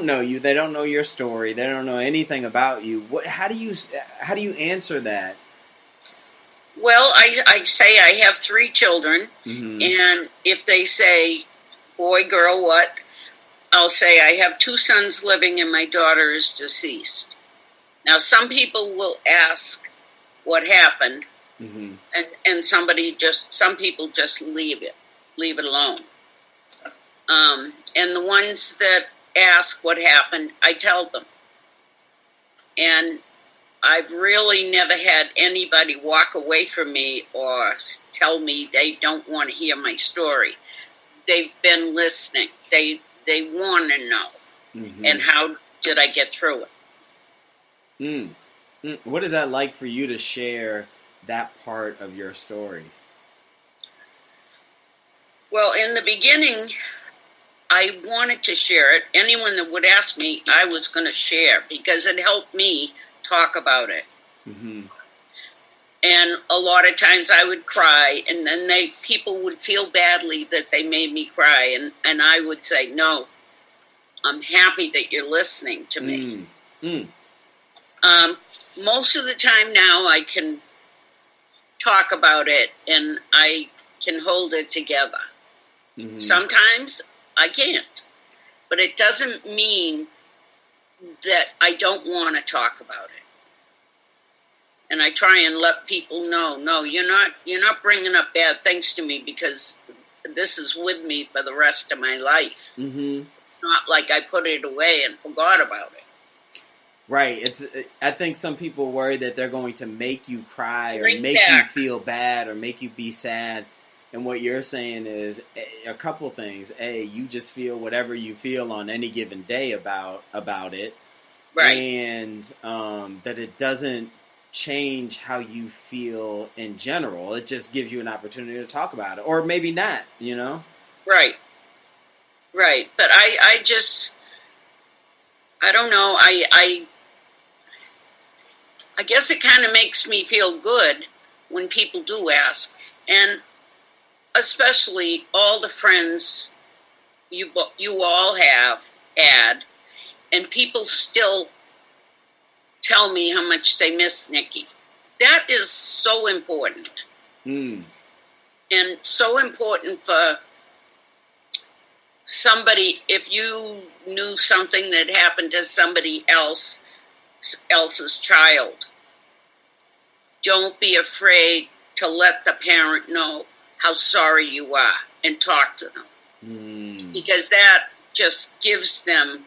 don't know you. They don't know your story. They don't know anything about you. How do you answer that? Well, I say I have 3 children, Mm-hmm. and if they say, boy, girl, what? I'll say I have 2 sons living and my daughter is deceased. Now, some people will ask what happened, Mm-hmm. and some people just leave it alone. And the ones that ask what happened, I tell them. And I've really never had anybody walk away from me or tell me they don't want to hear my story. They've been listening. They want to know. Mm-hmm. And how did I get through it? What is that like for you to share that part of your story? Well, in the beginning, I wanted to share it. Anyone that would ask me, I was going to share because it helped me talk about it. Mm-hmm. And a lot of times I would cry, and then people would feel badly that they made me cry, and I would say, no, I'm happy that you're listening to me. Most of the time now I can talk about it, and I can hold it together. Mm-hmm. Sometimes I can't, but it doesn't mean that I don't want to talk about it. And I try and let people know, no, you're not bringing up bad things to me because this is with me for the rest of my life. Mm-hmm. It's not like I put it away and forgot about it. Right. I think some people worry that they're going to make you cry or make you feel bad or make you be sad. And what you're saying is a couple things. A, you just feel whatever you feel on any given day about it. Right. And that it doesn't change how you feel in general. It just gives you an opportunity to talk about it. Or maybe not, you know? Right. Right. But I don't know. I guess it kind of makes me feel good when people do ask. And especially all the friends you all have had, and people still tell me how much they miss Nikki. That is so important. And so important for somebody, if you knew something that happened to somebody else's child, don't be afraid to let the parent know how sorry you are and talk to them. Because that just gives them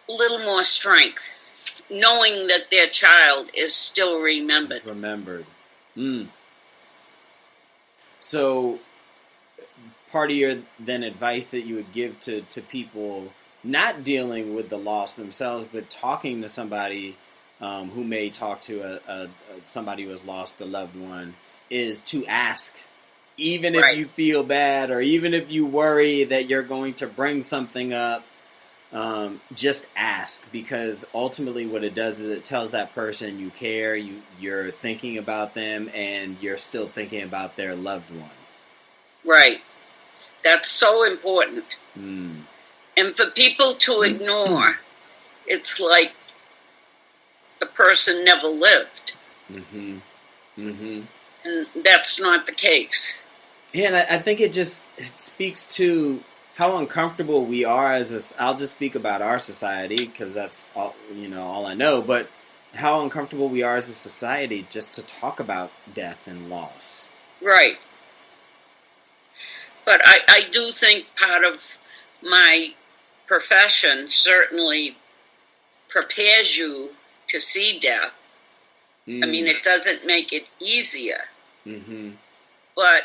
a little more strength, knowing that their child is still remembered. It's remembered. So part of your then advice that you would give to people not dealing with the loss themselves, but talking to somebody who may talk to somebody who has lost a loved one, is to ask. Even if you feel bad or even if you worry that you're going to bring something up, just ask, because ultimately what it does is it tells that person you care, you're thinking about them, and you're still thinking about their loved one. Right. That's so important. And for people to ignore, it's like the person never lived. And that's not the case. Yeah, and I think it speaks to how uncomfortable we are I'll just speak about our society because that's all I know, but how uncomfortable we are as a society just to talk about death and loss. Right. But I do think part of my profession certainly prepares you to see death. I mean, it doesn't make it easier. But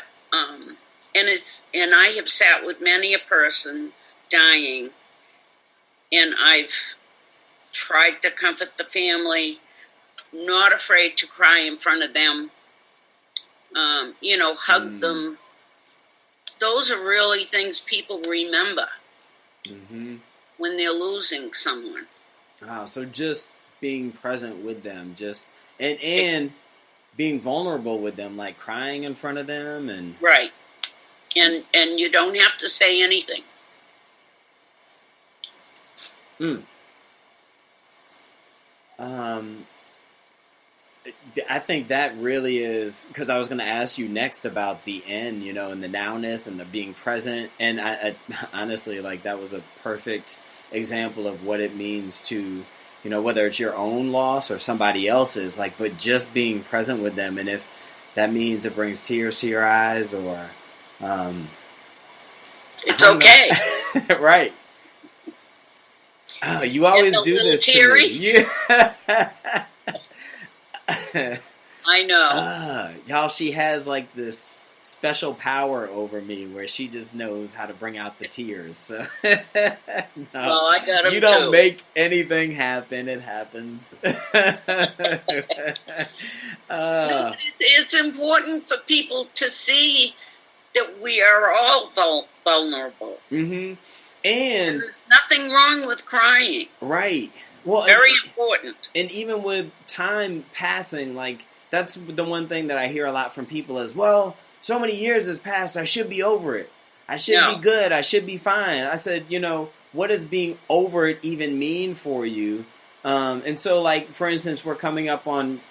and I have sat with many a person dying, and I've tried to comfort the family, not afraid to cry in front of them, hug them. Those are really things people remember when they're losing someone. Wow, so just being present with them, and being vulnerable with them, like crying in front of them, and right, and you don't have to say anything. Mm. Um, I think that really is, because I was going to ask you next about the end, and the nowness and the being present. And I honestly, like, that was a perfect example of what it means to, whether it's your own loss or somebody else's, like, but just being present with them. And if that means it brings tears to your eyes or, it's okay. Right. Oh, you always do this teary. To me. Yeah. I know. Y'all, she has like this special power over me where she just knows how to bring out the tears. So, no, well, I got them you don't too. make anything happen. It happens. No, it's important for people to see that we are all vulnerable. Mm-hmm. And there's nothing wrong with crying. Right. Well, very important. And even with time passing, like, that's the one thing that I hear a lot from people is, well, so many years has passed, I should be over it. I should be good. I should be fine. I said, what does being over it even mean for you? And so, like, for instance, we're coming up on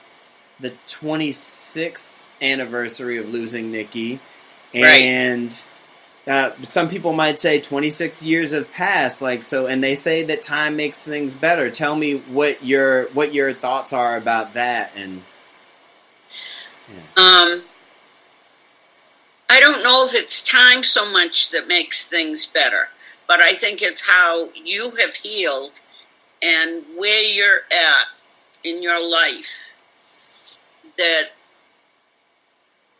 the 26th anniversary of losing Nikki. And some people might say 26 years have passed, like, so, and they say that time makes things better. Tell me what your thoughts are about that. And I don't know if it's time so much that makes things better, but I think it's how you have healed and where you're at in your life that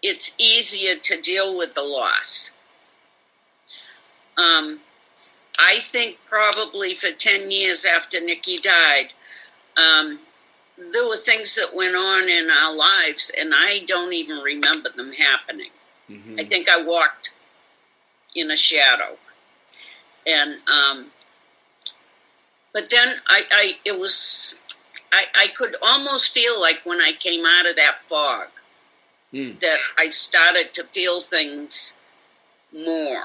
it's easier to deal with the loss. I think probably for 10 years after Nikki died, there were things that went on in our lives, and I don't even remember them happening. Mm-hmm. I think I walked in a shadow. And, but then I could almost feel like when I came out of that fog, that I started to feel things more.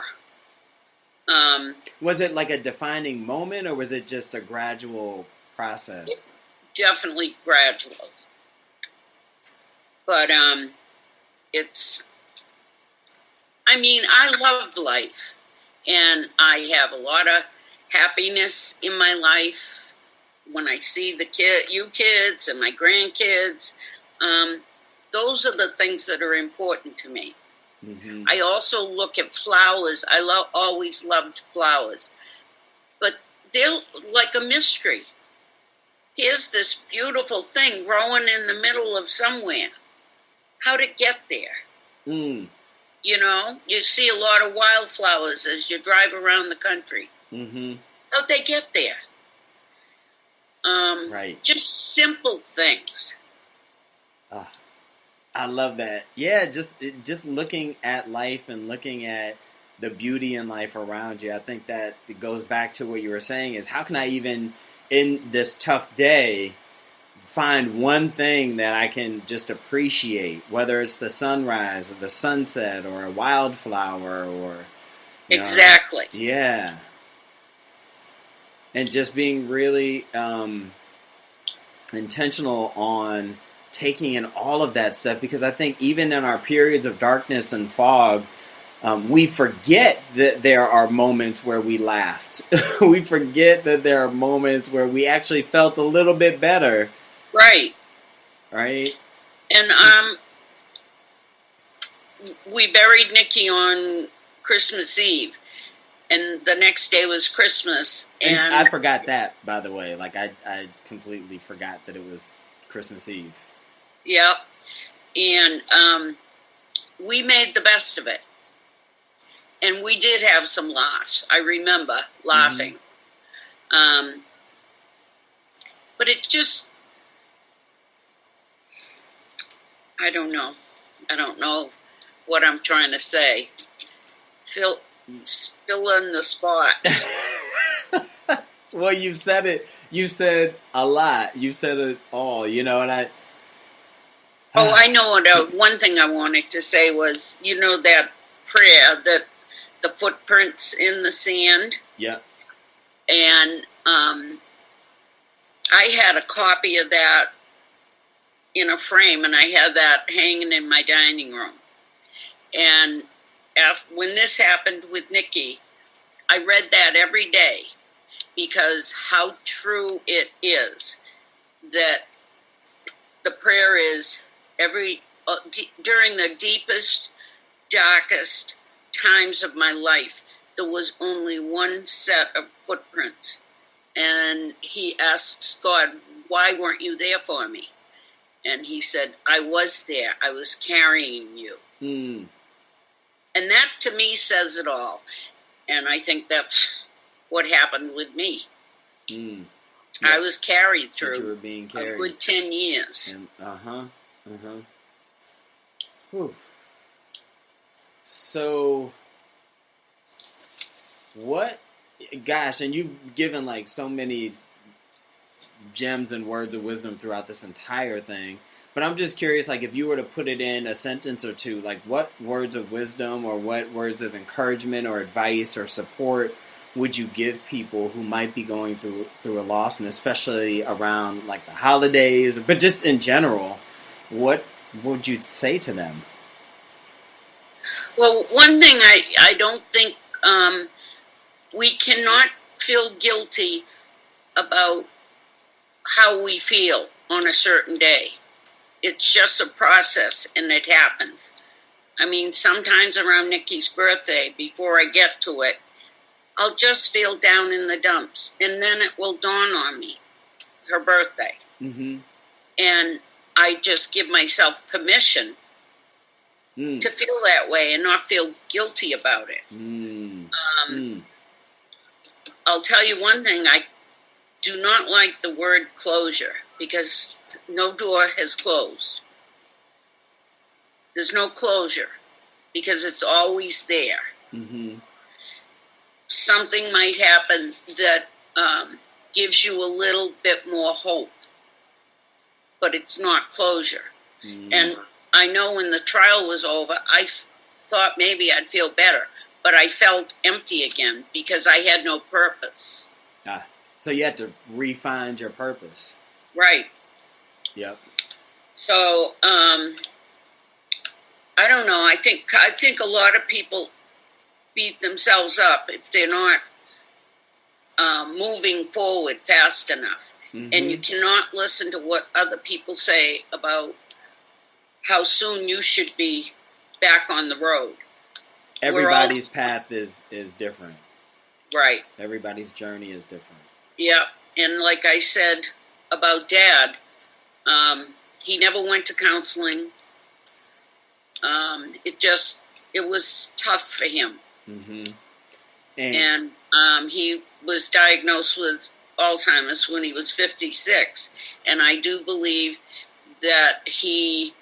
Was it like a defining moment, or was it just a gradual process? Definitely gradual. But it's, I mean, I love life, and I have a lot of happiness in my life when I see you kids and my grandkids. Those are the things that are important to me. Mm-hmm. I also look at flowers. I always loved flowers. But they're like a mystery. Here's this beautiful thing growing in the middle of somewhere. How'd it get there? You see a lot of wildflowers as you drive around the country. Mm-hmm. How'd they get there? Right. Just simple things. I love that. Yeah, just looking at life and looking at the beauty in life around you. I think that it goes back to what you were saying is, how can I even, in this tough day, find one thing that I can just appreciate, whether it's the sunrise or the sunset or a wildflower or... Exactly. Yeah. And just being really intentional on taking in all of that stuff, because I think even in our periods of darkness and fog, we forget that there are moments where we laughed. We forget that there are moments where we actually felt a little bit better. Right. Right. And we buried Nikki on Christmas Eve, and the next day was Christmas. And I forgot that, by the way. Like, I completely forgot that it was Christmas Eve. Yep. And we made the best of it. And we did have some laughs. I remember laughing. Mm-hmm. But it just, I don't know. I don't know what I'm trying to say. Fill in the spot. Well, you said it. You said a lot. You said it all, and I... Oh, I know what. One thing I wanted to say was, that prayer, that the footprints in the sand. Yeah. And I had a copy of that in a frame, and I had that hanging in my dining room. And when this happened with Nikki, I read that every day, because how true it is that the prayer is during the deepest, darkest times of my life, there was only one set of footprints. And he asks God, why weren't you there for me? And he said, I was there. I was carrying you. Mm. And that, to me, says it all. And I think that's what happened with me. Mm. Yep. I was carried through you were being carried. A good 10 years. Whew. So, gosh, and you've given like so many gems and words of wisdom throughout this entire thing. But I'm just curious, like, if you were to put it in a sentence or two, like, what words of wisdom or what words of encouragement or advice or support would you give people who might be going through a loss, and especially around, like, the holidays, but just in general, what would you say to them? Well, one thing I don't think we cannot feel guilty about how we feel on a certain day. It's just a process, and it happens. I mean, sometimes around Nikki's birthday, before I get to it, I'll just feel down in the dumps, and then it will dawn on me, her birthday. Mm-hmm. And I just give myself permission to feel that way and not feel guilty about it. I'll tell you one thing, I do not like the word closure, because no door has closed. There's no closure, because it's always there. Mm-hmm. Something might happen that gives you a little bit more hope, but it's not closure. And I know when the trial was over, I thought maybe I'd feel better, but I felt empty again because I had no purpose. So you had to re-find your purpose. Right. Yep. So, I don't know. I think a lot of people beat themselves up if they're not moving forward fast enough. Mm-hmm. And you cannot listen to what other people say about how soon you should be back on the road. Everybody's path is different. Right. Everybody's journey is different. Yeah. And like I said about Dad, he never went to counseling. It was tough for him. Mm-hmm. And he was diagnosed with Alzheimer's when he was 56. And I do believe that he,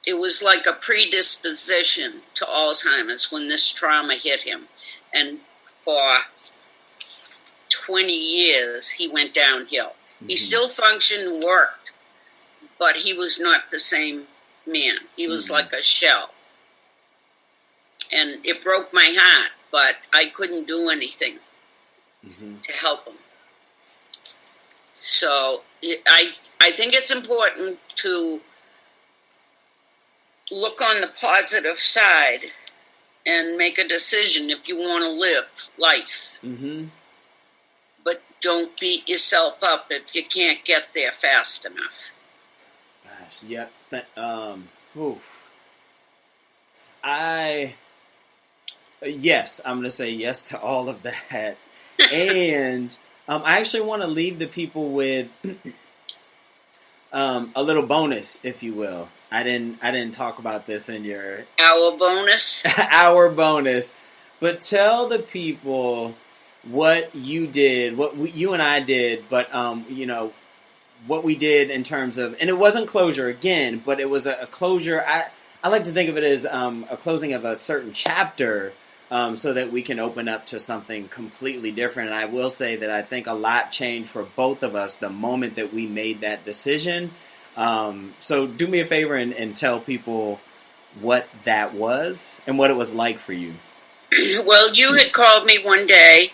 it was like a predisposition to Alzheimer's when this trauma hit him. And for 20 years, he went downhill. Mm-hmm. He still functioned and worked, but he was not the same man. He was like a shell. And it broke my heart, but I couldn't do anything to help him. So I think it's important to look on the positive side and make a decision if you want to live life. Mm-hmm. But don't beat yourself up if you can't get there fast enough. Gosh, yep. Yes, I'm going to say yes to all of that. And I actually want to leave the people with a little bonus, if you will. I didn't talk about this in your our bonus. Our bonus, but tell the people what you did, you and I did, but what we did in terms of, and it wasn't closure again, but it was a closure. I like to think of it as a closing of a certain chapter, so that we can open up to something completely different. And I will say that I think a lot changed for both of us the moment that we made that decision. So do me a favor and tell people what that was and what it was like for you. Well, you had called me one day